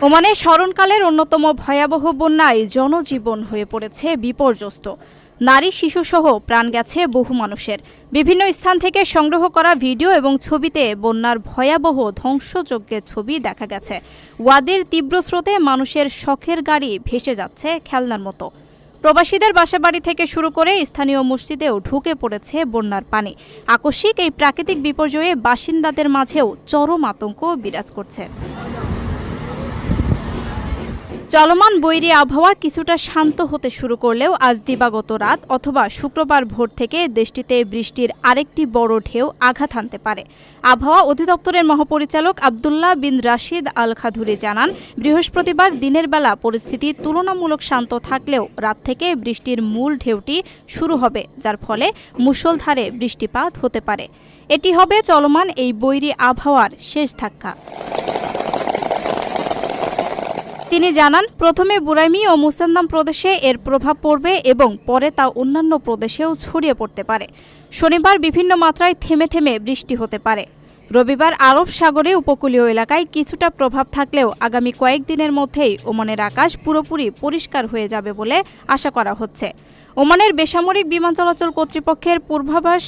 ওমানে স্মরণকালের অন্যতম ভয়াবহ বন্যায় জনজীবন হয়ে পড়েছে বিপর্যস্ত। নারী শিশুসহ প্রাণ গেছে বহু মানুষের। বিভিন্ন স্থান থেকে সংগ্রহ করা ভিডিও এবং ছবিতে বন্যার ভয়াবহ ধ্বংসযজ্ঞের ছবি দেখা গেছে। ওয়াদির তীব্র স্রোতে মানুষের শখের গাড়ি ভেসে যাচ্ছে খেলনার মতো। প্রবাসীদের বাসাবাড়ি থেকে শুরু করে স্থানীয় মসজিদেও ঢুকে পড়েছে বন্যার পানি। আকস্মিক এই প্রাকৃতিক বিপর্যয়ে বাসিন্দাদের মাঝেও চরম আতঙ্ক বিরাজ করছে। চলমান বৈরী আবহাওয়া কিছুটা শান্ত হতে শুরু করলেও আজ দিবাগত রাত অথবা শুক্রবার ভোর থেকে দেশটিতে বৃষ্টির আরেকটি বড় ঢেউ আঘাত হানতে পারে। আবহাওয়া অধিদপ্তরের মহাপরিচালক আবদুল্লাহ বিন রাশিদ আল খাধুরি জানান, বৃহস্পতিবার দিনের বেলা পরিস্থিতি তুলনামূলক শান্ত থাকলেও রাত থেকে বৃষ্টির মূল ঢেউটি শুরু হবে, যার ফলে মুষলধারে বৃষ্টিপাত হতে পারে। এটি হবে চলমান এই বৈরী আবহাওয়ার শেষ ধাক্কা। তিনি জানান, প্রথমে বুরাইমি ও মুসান্দাম প্রদেশে এর প্রভাব পড়বে এবং পরে তা অন্যান্য প্রদেশেও ছড়িয়ে পড়তে পারে। শনিবার বিভিন্ন মাত্রায় থেমে থেমে বৃষ্টি হতে পারে। রবিবার আরব সাগরে উপকূলীয় এলাকায় কিছুটা প্রভাব থাকলেও আগামী কয়েকদিনের মধ্যেই ওমানের আকাশ পুরোপুরি পরিষ্কার হয়ে যাবে বলে আশা করা হচ্ছে। ওমানের বেসামরিক বিমান চলাচল কর্তৃপক্ষের পূর্বাভাস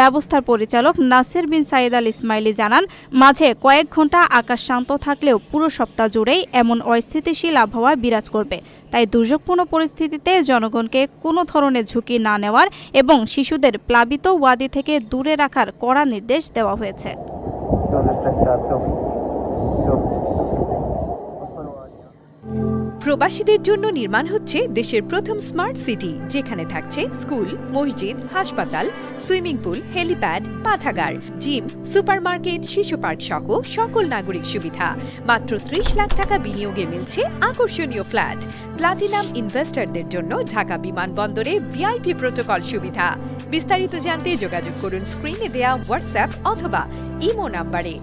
ব্যবস্থার পরিচালক নাসির বিন সাইদ আল ইসমাইলি জানান, মাঝে কয়েক ঘন্টা আকাশ শান্ত থাকলেও পুরো সপ্তাহ জুড়েই এমন অস্থিতিশীল আবহাওয়া বিরাজ করবে। তাই দুর্যোগপূর্ণ পরিস্থিতিতে জনগণকে কোনো ধরনের ঝুঁকি না নেওয়ার এবং শিশুদের প্লাবিত ওয়াদি থেকে দূরে রাখার কড়া নির্দেশ দেওয়া হয়েছে। প্রবাসীদের জন্য নির্মাণ হচ্ছে দেশের প্রথম স্মার্ট সিটি, যেখানে থাকছে স্কুল, মসজিদ, হাসপাতাল, সুইমিং পুল, হেলিপ্যাড, পাঠাগার, জিম, সুপারমার্কেট, শিশু পার্ক সহ সকল নাগরিক সুবিধা। মাত্র ৩০ লাখ টাকা বিনিয়োগে মিলছে আকর্ষণীয় ফ্ল্যাট। প্লাটিনাম ইনভেস্টরদের জন্য ঢাকা বিমানবন্দরে ভিআইপি প্রোটোকল সুবিধা। বিস্তারিত জানতে যোগাযোগ করুন স্ক্রিনে দেয়া হোয়াটসঅ্যাপ অথবা ইমো নাম্বারে।